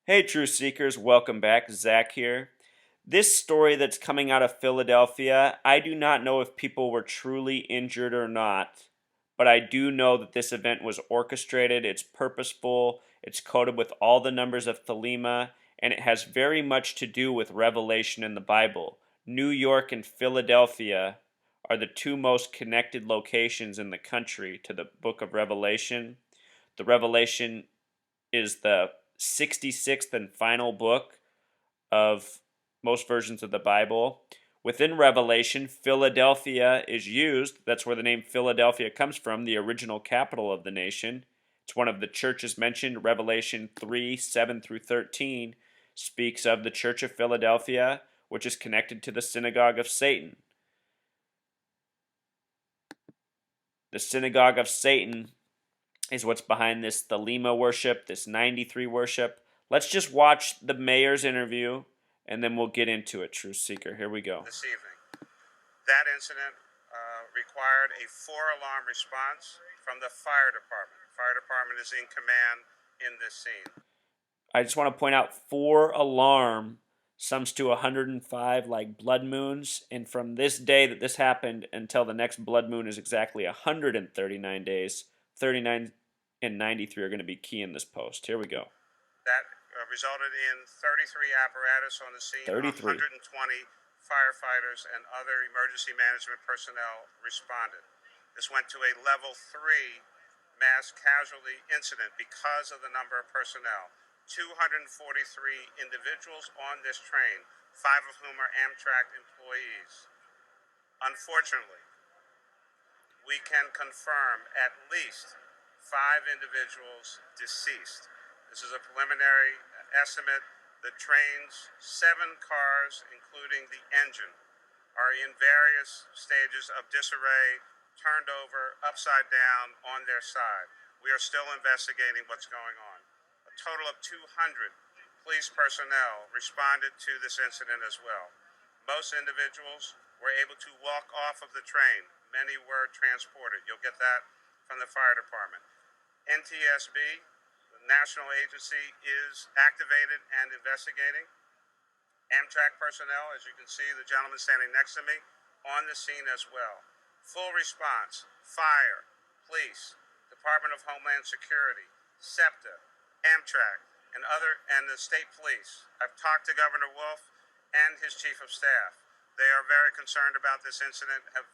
Hey, Truth Seekers, welcome back. Zach here. This story that's coming out of Philadelphia, I do not know if people were truly injured or not, but I do know that this event was orchestrated, it's purposeful, it's coded with all the numbers of Thelema, and it has very much to do with Revelation in the Bible. New York and Philadelphia are the two most connected locations in the country to the book of Revelation. The Revelation is the 66th and final book of most versions of the Bible. Within Revelation, Philadelphia is used. That's where the name Philadelphia comes from, the original capital of the nation. It's one of the churches mentioned. Revelation 3 7 through 13 speaks of the Church of Philadelphia, which is connected to the synagogue of Satan. The synagogue of Satan is what's behind this Thelema worship, this 93 worship. Let's just watch the mayor's interview, and then we'll get into it, Truth Seeker. Here we go. This evening. That incident required a 4-alarm response from the fire department. The fire department is in command in this scene. I just want to point out 4 alarm sums to 105 like blood moons, and from this day that this happened until the next blood moon is exactly 139 days. 39 and 93 are going to be key in this post. Here we go. That resulted in 33 apparatus on the scene. 33. 120 firefighters and other emergency management personnel responded. This went to a level 3 mass casualty incident because of the number of personnel. 243 individuals on this train, 5 of whom are Amtrak employees. Unfortunately, we can confirm at least 5 individuals deceased. This is a preliminary estimate. The train's 7 cars, including the engine, are in various stages of disarray, turned over, upside down, on their side. We are still investigating what's going on. A total of 200 police personnel responded to this incident as well. Most individuals were able to walk off of the train. Many were transported. You'll get that from the fire department. NTSB, national agency, is activated and investigating. Amtrak personnel, as you can see, the gentleman standing next to me, on the scene as well. Full response, fire, police, Department of Homeland Security, SEPTA, Amtrak, and the state police. I've talked to Governor Wolf and his chief of staff. They are very concerned about this incident, have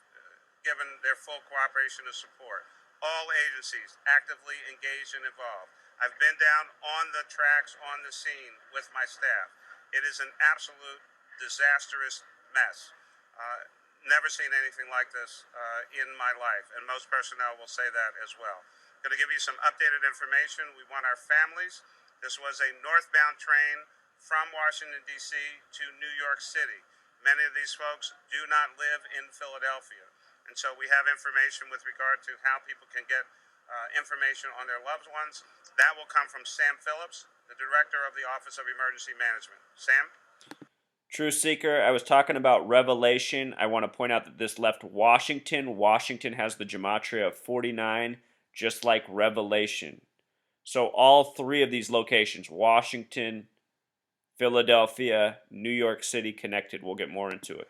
given their full cooperation and support. All agencies actively engaged and involved. I've been down on the tracks, on the scene with my staff. It is an absolute disastrous mess. Never seen anything like this in my life, and most personnel will say that as well. Going to give you some updated information. We want our families. This was a northbound train from Washington, D.C. to New York City. Many of these folks do not live in Philadelphia, and so we have information with regard to how people can get information on their loved ones. That will come from Sam Phillips, the director of the Office of Emergency Management. Sam? True Seeker, I was talking about Revelation. I want to point out that this left Washington. Washington has the gematria of 49, just like Revelation. So all 3 of these locations, Washington, Philadelphia, New York City, connected. We'll get more into it.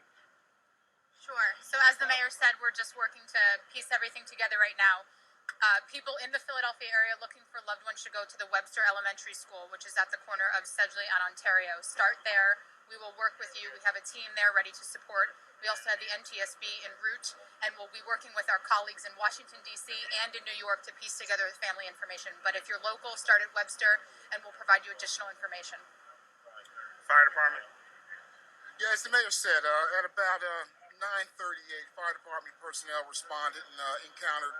Sure. So as the mayor said, we're just working to piece everything together right now. People in the Philadelphia area looking for loved ones should go to the Webster Elementary School, which is at the corner of Sedgley and Ontario. Start there. We will work with you. We have a team there ready to support. We also have the NTSB en route, and we'll be working with our colleagues in Washington, D.C. and in New York to piece together the family information. But if you're local, start at Webster, and we'll provide you additional information. Fire department? Yeah, as the mayor said, at about 9:38, fire department personnel responded and encountered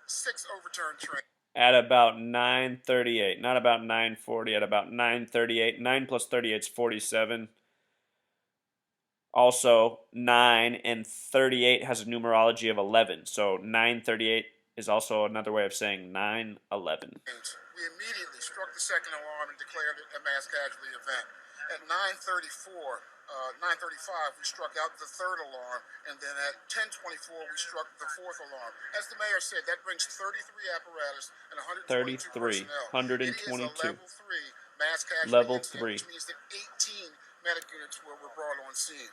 6 overturned trains. At about 9:38, not about 9:40, at about 9:38. 9 plus 38 is 47. Also, 9 and 38 has a numerology of 11. So 9:38 is also another way of saying 9/11. We immediately struck the second alarm and declared it a mass casualty event. At 9:35, we struck out the third alarm, and then at 10:24, we struck the fourth alarm. As the mayor said, that brings 33 apparatus and 122 33, personnel. 122. It is a level 3 mass casualty Level incident, 3. which means that 18 medic units were brought on scene.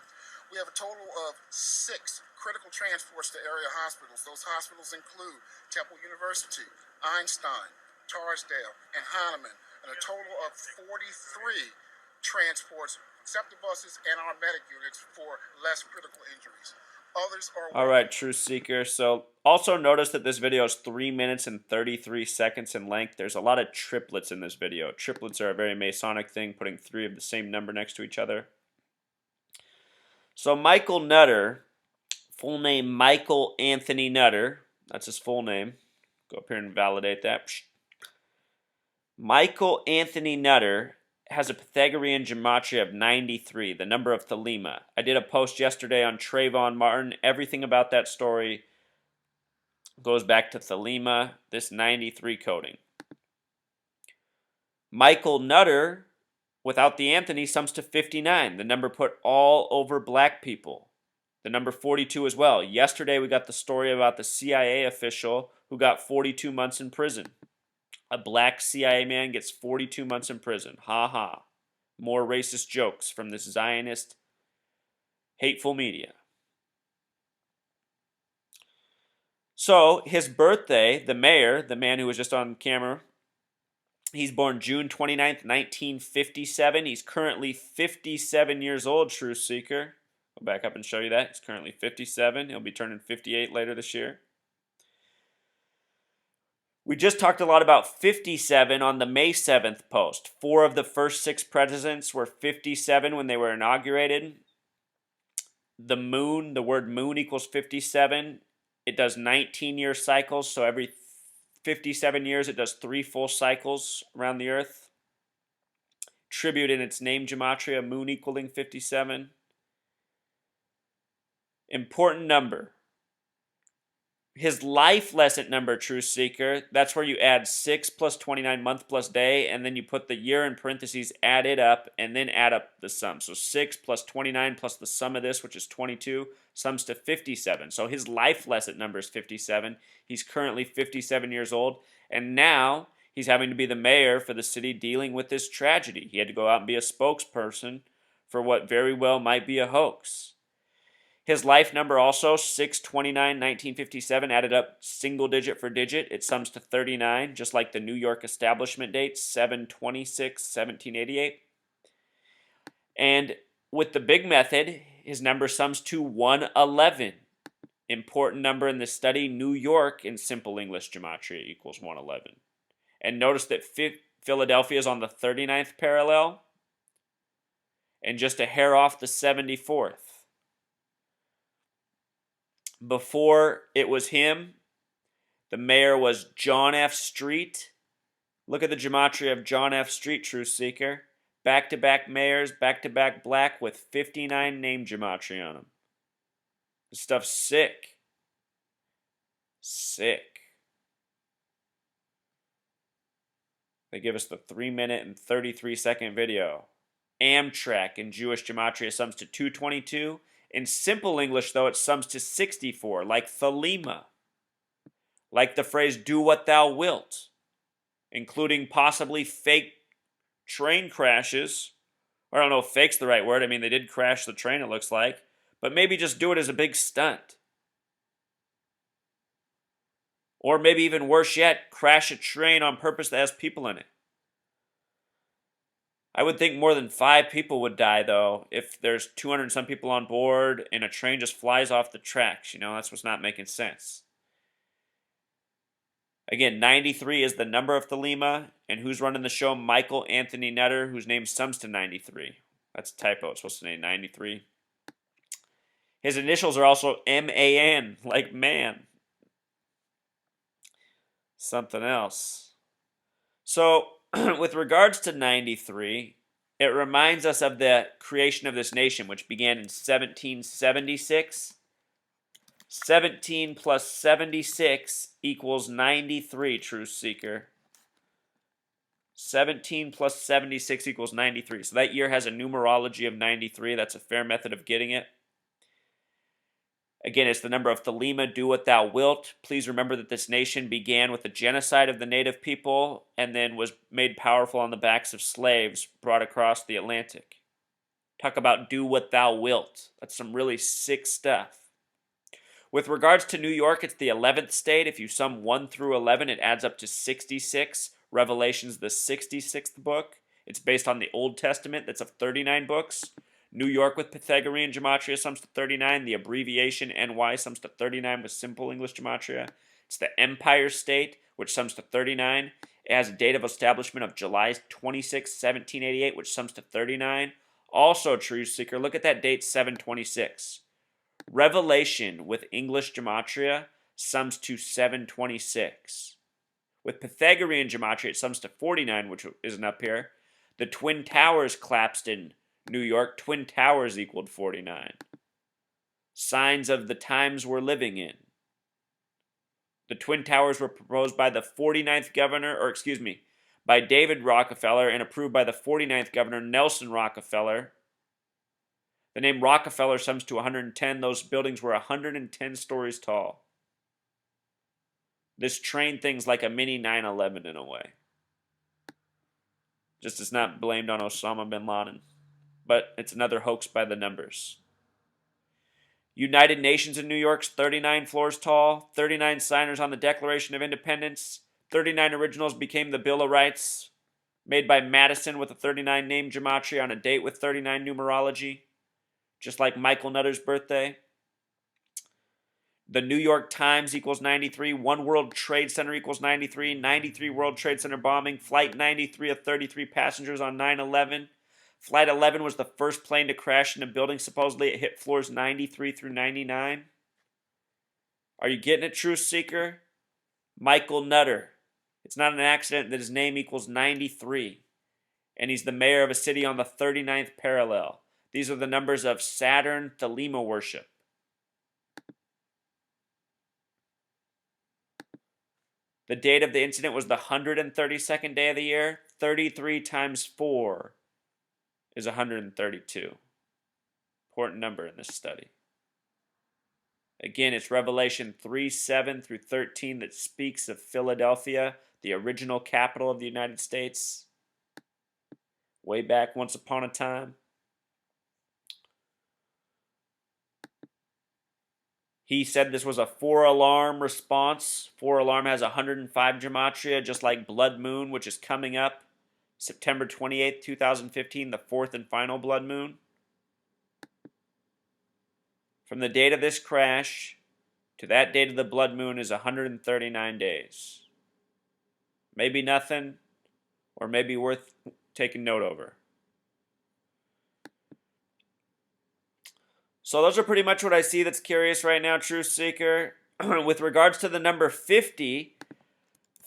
We have a total of 6 critical transports to area hospitals. Those hospitals include Temple University, Einstein, Tarsdale, and Hahnemann, and a total of 43 transports, except the buses and our medic units, for less critical injuries. Others are All right, Truth Seeker. So also notice that this video is 3 minutes and 33 seconds in length. There's a lot of triplets in this video. Triplets are a very Masonic thing, putting 3 of the same number next to each other. So Michael Nutter, full name Michael Anthony Nutter. That's his full name. Go up here and validate that. Michael Anthony Nutter has a Pythagorean gematria of 93, the number of Thelema. I did a post yesterday on Trayvon Martin. Everything about that story goes back to Thelema, this 93 coding. Michael Nutter, without the Anthony, sums to 59, the number put all over black people. The number 42 as well. Yesterday we got the story about the CIA official who got 42 months in prison. A black CIA man gets 42 months in prison. Ha ha. More racist jokes from this Zionist, hateful media. So, his birthday, the mayor, the man who was just on camera, he's born June 29th, 1957. He's currently 57 years old, Truth Seeker. Go back up and show you that. He's currently 57. He'll be turning 58 later this year. We just talked a lot about 57 on the May 7th post. 4 of the first 6 presidents were 57 when they were inaugurated. The moon, the word moon equals 57. It does 19-year cycles, so every 57 years it does 3 full cycles around the earth. Tribute in its name gematria, moon equaling 57. Important number. His life lesson number, Truth Seeker, that's where you add 6 plus 29 month plus day, and then you put the year in parentheses, add it up, and then add up the sum. So 6 plus 29 plus the sum of this, which is 22, sums to 57. So his life lesson number is 57. He's currently 57 years old, and now he's having to be the mayor for the city dealing with this tragedy. He had to go out and be a spokesperson for what very well might be a hoax. His life number also, 6/29/1957, added up single digit for digit. It sums to 39, just like the New York establishment date, 7/26/1788. And with the big method, his number sums to 111. Important number in this study, New York in simple English gematria equals 111. And notice that Philadelphia is on the 39th parallel and just a hair off the 74th. Before it was him, the mayor was John F. Street. Look at the gematria of John F. Street, Truth Seeker. Back-to-back mayors, back-to-back black with 59 name gematria on them. This stuff's sick. Sick. They give us the 3-minute and 33-second video. Amtrak in Jewish gematria sums to 222. In simple English, though, it sums to 64, like Thelema. Like the phrase, do what thou wilt, including possibly fake train crashes. I don't know if fake's the right word. I mean, they did crash the train, it looks like. But maybe just do it as a big stunt. Or maybe even worse yet, crash a train on purpose that has people in it. I would think more than 5 people would die, though, if there's 200 and some people on board and a train just flies off the tracks. You know, that's what's not making sense. Again, 93 is the number of Thelema, and who's running the show? Michael Anthony Nutter, whose name sums to 93. That's a typo. It's supposed to say 93. His initials are also M-A-N, like man. Something else. So, with regards to 93, it reminds us of the creation of this nation, which began in 1776. 17 plus 76 equals 93, Truth Seeker. 17 plus 76 equals 93. So that year has a numerology of 93. That's a fair method of getting it. Again, it's the number of Thelema, do what thou wilt. Please remember that this nation began with the genocide of the native people and then was made powerful on the backs of slaves brought across the Atlantic. Talk about do what thou wilt. That's some really sick stuff. With regards to New York, it's the 11th state. If you sum 1 through 11, it adds up to 66. Revelation's the 66th book. It's based on the Old Testament that's of 39 books. New York with Pythagorean gematria sums to 39. The abbreviation NY sums to 39 with simple English gematria. It's the Empire State, which sums to 39. It has a date of establishment of July 26, 1788, which sums to 39. Also, Truth Seeker, look at that date, 726. Revelation with English gematria sums to 726. With Pythagorean gematria, it sums to 49, which isn't up here. The Twin Towers collapsed in New York. Twin Towers equaled 49. Signs of the times we're living in. The Twin Towers were proposed by the 49th governor, by David Rockefeller and approved by the 49th governor, Nelson Rockefeller. The name Rockefeller sums to 110. Those buildings were 110 stories tall. This train thing's like a mini 9/11 in a way. Just it's not blamed on Osama bin Laden. But it's another hoax by the numbers. United Nations in New York's 39 floors tall. 39 signers on the Declaration of Independence. 39 originals became the Bill of Rights. Made by Madison with a 39 name gematria on a date with 39 numerology. Just like Michael Nutter's birthday. The New York Times equals 93. One World Trade Center equals 93. 93 World Trade Center bombing. Flight 93 of 33 passengers on 9/11. Flight 11 was the first plane to crash in a building. Supposedly it hit floors 93 through 99. Are you getting it, Truth Seeker? Michael Nutter. It's not an accident that his name equals 93. And he's the mayor of a city on the 39th parallel. These are the numbers of Saturn Thelema worship. The date of the incident was the 132nd day of the year. 33 times 4 is 132. Important number in this study. Again, it's Revelation 3:7 through 13 that speaks of Philadelphia, the original capital of the United States. Way back once upon a time. He said this was a 4-alarm response. 4-alarm has 105 gematria, just like Blood Moon, which is coming up September 28th, 2015, the 4th and final blood moon. From the date of this crash to that date of the blood moon is 139 days. Maybe nothing, or maybe worth taking note over. So those are pretty much what I see that's curious right now, Truth Seeker. With regards to the number 50,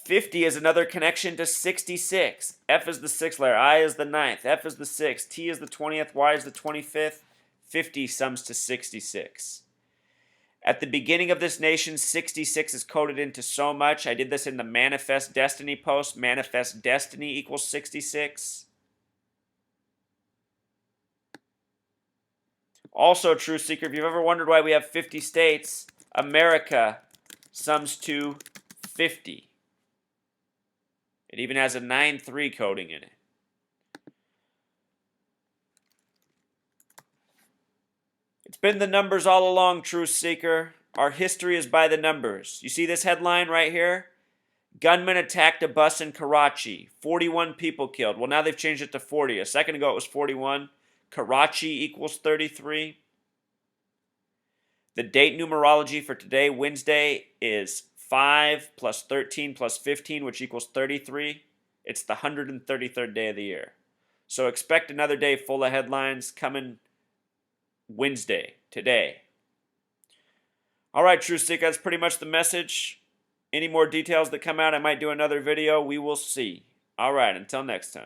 50 is another connection to 66. F is the 6th letter, I is the 9th, F is the 6th, T is the 20th, Y is the 25th. 50 sums to 66. At the beginning of this nation, 66 is coded into so much. I did this in the Manifest Destiny post. Manifest Destiny equals 66. Also, Truth Seeker, if you've ever wondered why we have 50 states, America sums to 50. It even has a 9-3 coding in it. It's been the numbers all along, Truth Seeker. Our history is by the numbers. You see this headline right here? Gunmen attacked a bus in Karachi. 41 people killed. Well, now they've changed it to 40. A second ago it was 41. Karachi equals 33. The date numerology for today, Wednesday, is 5 plus 13 plus 15, which equals 33. It's the 133rd day of the year. So expect another day full of headlines coming Wednesday, today. All right, Truth Seeker, that's pretty much the message. Any more details that come out, I might do another video. We will see. All right, until next time.